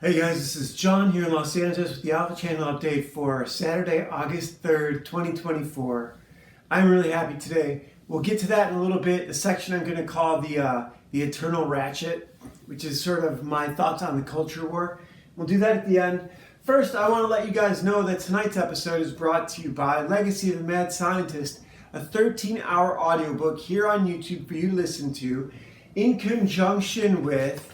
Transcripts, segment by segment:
Hey guys, this is John here in Los Angeles with the Alpha Channel update for Saturday, August 3rd, 2024. I'm really happy today. We'll get to that in a little bit. The section I'm going to call the Eternal Ratchet, which is sort of my thoughts on the culture war. We'll do that at the end. First, I want to let you guys know that tonight's episode is brought to you by Legacy of the Mad Scientist, a 13-hour audiobook here on YouTube for you to listen to in conjunction with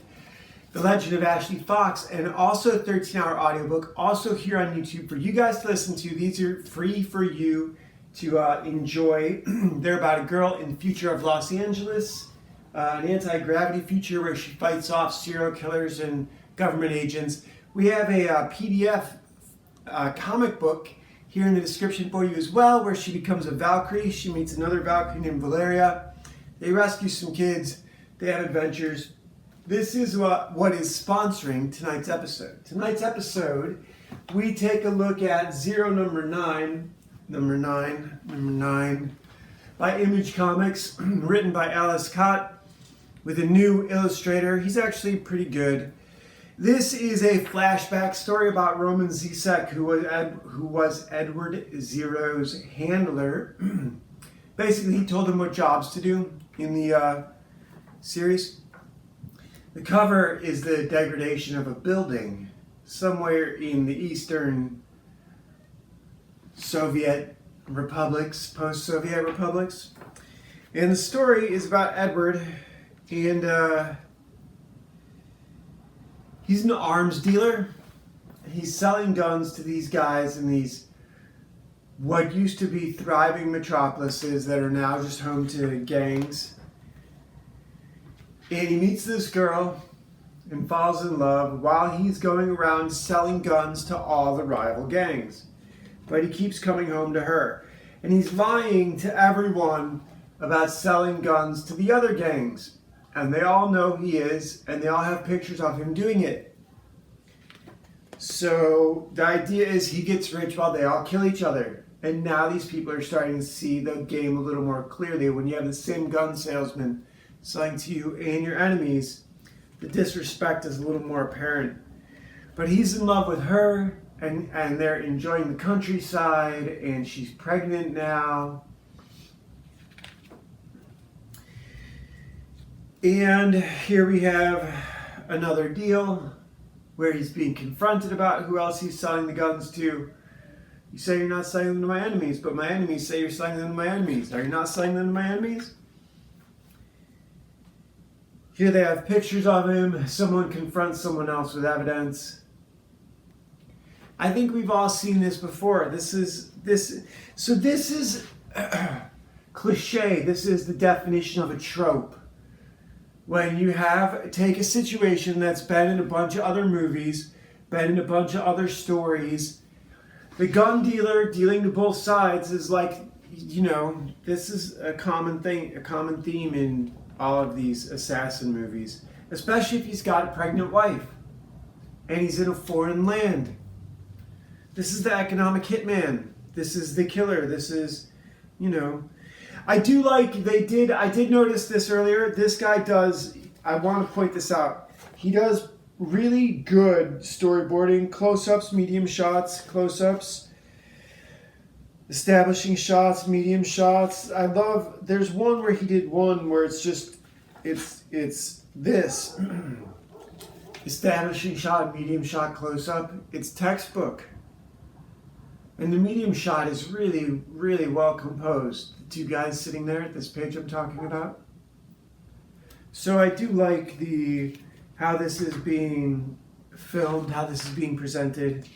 The Legend of Ashley Fox, and also a 13-hour audiobook, also here on YouTube for you guys to listen to. These are free for you to enjoy. They're about a girl in the future of Los Angeles, an anti-gravity future where she fights off serial killers and government agents. We have a PDF comic book here in the description for you as well, where she becomes a Valkyrie. She meets another Valkyrie named Valeria. They rescue some kids. They have adventures. This is what is sponsoring tonight's episode. Tonight's episode, we take a look at number 9, by Image Comics, written by Alice Cott, with a new illustrator. He's actually pretty good. This is a flashback story about Roman Zizek, who was Edward Zero's handler. Basically, he told him what jobs to do in the series. The cover is the degradation of a building somewhere in the Eastern Soviet republics, post-Soviet republics. And the story is about Edward, and he's an arms dealer. He's selling guns to these guys in these what used to be thriving metropolises that are now just home to gangs. And he meets this girl and falls in love while he's going around selling guns to all the rival gangs. But he keeps coming home to her. And he's lying to everyone about selling guns to the other gangs. And they all know he is, and they all have pictures of him doing it. So the idea is he gets rich while they all kill each other. And now these people are starting to see the game a little more clearly. When you have the same gun salesman selling to you and your enemies, the disrespect is a little more apparent. But he's in love with her, and they're enjoying the countryside, and she's pregnant now. And here we have another deal where he's being confronted about who else he's selling the guns to. You say you're not selling them to my enemies, but my enemies say you're selling them to my enemies. Are you not selling them to my enemies? Here they have pictures of him. Someone confronts someone else with evidence. I think we've all seen this before. This is cliche. This is the definition of a trope. When you take a situation that's been in a bunch of other movies, been in a bunch of other stories. The gun dealer dealing to both sides is like, this is a common theme in all of these assassin movies, especially if he's got a pregnant wife and he's in a foreign land. This is the economic hitman. This is the killer. This is, I did notice this earlier. This guy does, I want to point this out. He does really good storyboarding, close-ups, medium shots, close-ups, establishing shots, medium shots. There's one where he did one where it's this establishing shot, medium shot, close-up. It's textbook. And the medium shot is really, really well composed. The two guys sitting there at this page I'm talking about. So I do like how this is being filmed, how this is being presented.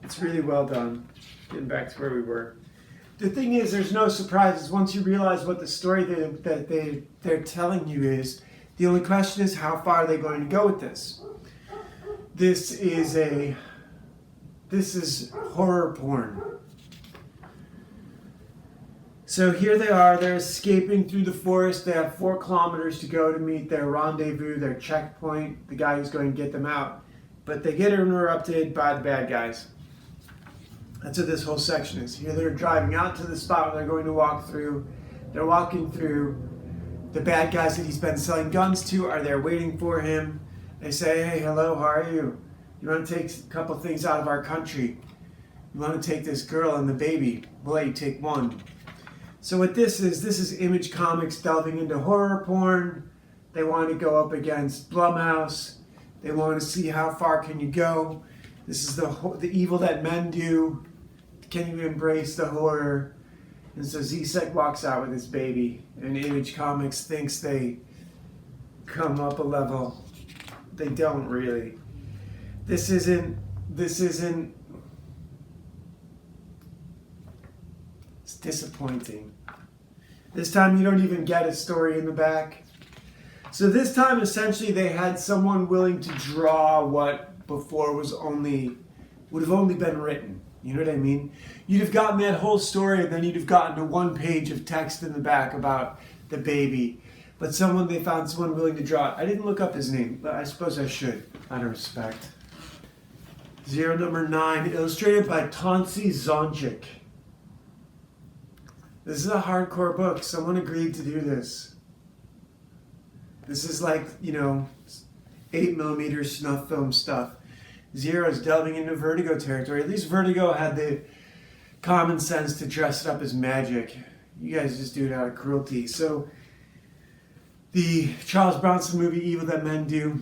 It's really well done. Getting back to where we were. The thing is, there's no surprises once you realize what the story that they're telling you is. The only question is, how far are they going to go with this? This is horror porn. So here they are, they're escaping through the forest. They have 4 kilometers to go to meet their rendezvous, their checkpoint, the guy who's going to get them out. But they get interrupted by the bad guys. That's what this whole section is. Here they're driving out to the spot where they're going to walk through. They're walking through. The bad guys that he's been selling guns to are there waiting for him. They say, hey, hello, how are you? You want to take a couple things out of our country. You want to take this girl and the baby. We'll let you take one. So what this is Image Comics delving into horror porn. They want to go up against Blumhouse. They want to see how far can you go. This is the evil that men do. Can you embrace the horror? And so Zsec walks out with his baby, and Image Comics thinks they come up a level. They don't really. This isn't, it's disappointing. This time you don't even get a story in the back. So this time essentially they had someone willing to draw what before would have only been written. You know what I mean? You'd have gotten that whole story and then you'd have gotten to one page of text in the back about the baby. But they found someone willing to draw it. I didn't look up his name, but I suppose I should, out of respect. Zero number 9, illustrated by Tonsi Zonchik. This is a hardcore book. Someone agreed to do this. This is like, 8mm snuff film stuff. Zero is delving into Vertigo territory. At least Vertigo had the common sense to dress it up as magic. You guys just do it out of cruelty. So, the Charles Bronson movie, Evil That Men Do,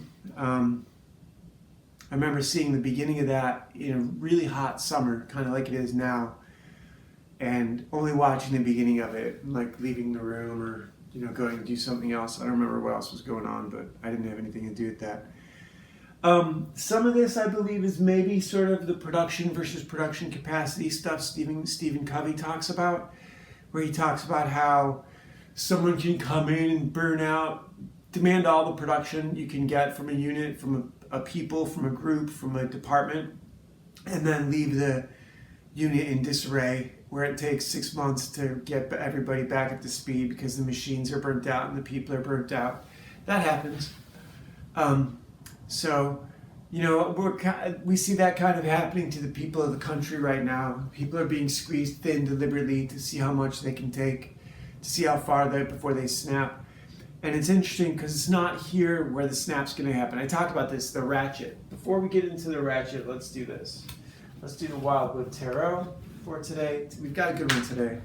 I remember seeing the beginning of that in a really hot summer, kind of like it is now, and only watching the beginning of it, like leaving the room or going to do something else. I don't remember what else was going on, but I didn't have anything to do with that. Some of this, I believe, is maybe sort of the production versus production capacity stuff Stephen Covey talks about, where he talks about how someone can come in and burn out, demand all the production you can get from a unit, from a people, from a group, from a department, and then leave the unit in disarray, where it takes 6 months to get everybody back up to speed because the machines are burnt out and the people are burnt out. That happens. So, we see that kind of happening to the people of the country right now. People are being squeezed thin deliberately to see how much they can take, to see how far before they snap. And it's interesting because it's not here where the snap's going to happen. I talked about this, the ratchet. Before we get into the ratchet, let's do this. Let's do the Wildwood Tarot for today. We've got a good one today.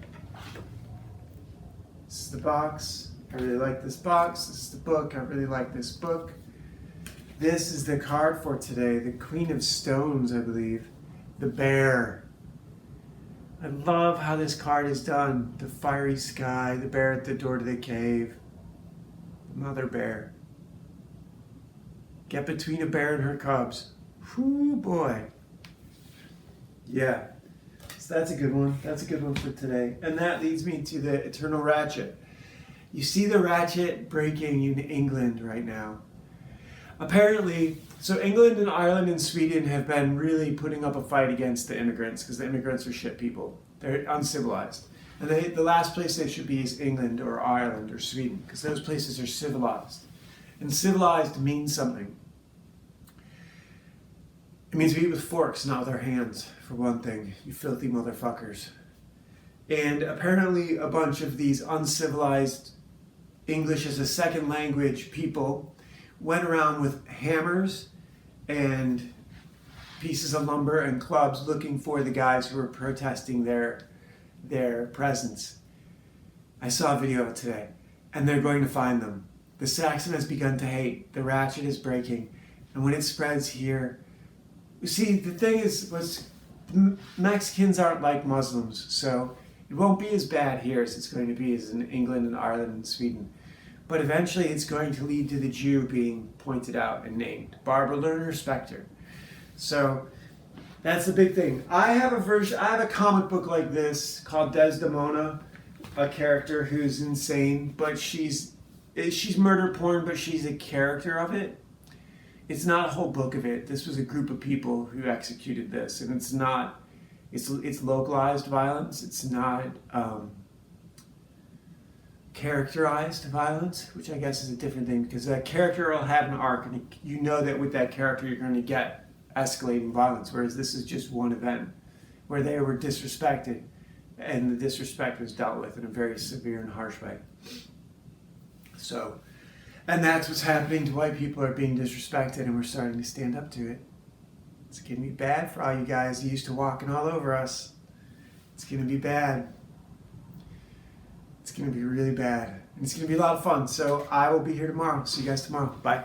This is the box. I really like this box. This is the book. I really like this book. This is the card for today. The Queen of Stones, I believe. The Bear. I love how this card is done. The fiery sky, the bear at the door to the cave. The mother bear. Get between a bear and her cubs. Whoo boy. Yeah. So that's a good one. That's a good one for today. And that leads me to the Eternal Ratchet. You see the ratchet breaking in England right now. Apparently, so England and Ireland and Sweden have been really putting up a fight against the immigrants because the immigrants are shit people. They're uncivilized. And the last place they should be is England or Ireland or Sweden because those places are civilized. And civilized means something. It means we eat with forks, not with our hands, for one thing, you filthy motherfuckers. And apparently a bunch of these uncivilized English as a second language people went around with hammers and pieces of lumber and clubs looking for the guys who were protesting their presence. I saw a video of it today, and they're going to find them. The Saxon has begun to hate. The ratchet is breaking, and when it spreads here, you see, the thing is, Mexicans aren't like Muslims, so it won't be as bad here as it's going to be as in England and Ireland and Sweden. But eventually it's going to lead to the Jew being pointed out and named. Barbara Lerner Specter. So that's the big thing. I have a comic book like this called Desdemona, a character who's insane, but she's murder porn, but she's a character of it. It's not a whole book of it. This was a group of people who executed this, and it's localized violence. It's not characterized violence, which I guess is a different thing because that character will have an arc, and you know that with that character you're going to get escalating violence, whereas this is just one event where they were disrespected, and the disrespect was dealt with in a very severe and harsh way. And that's what's happening to white people, are being disrespected, and we're starting to stand up to it. It's going to be bad for all you guys who used to walking all over us. It's going to be bad. It's going to be really bad. And it's going to be a lot of fun. So I will be here tomorrow. See you guys tomorrow. Bye.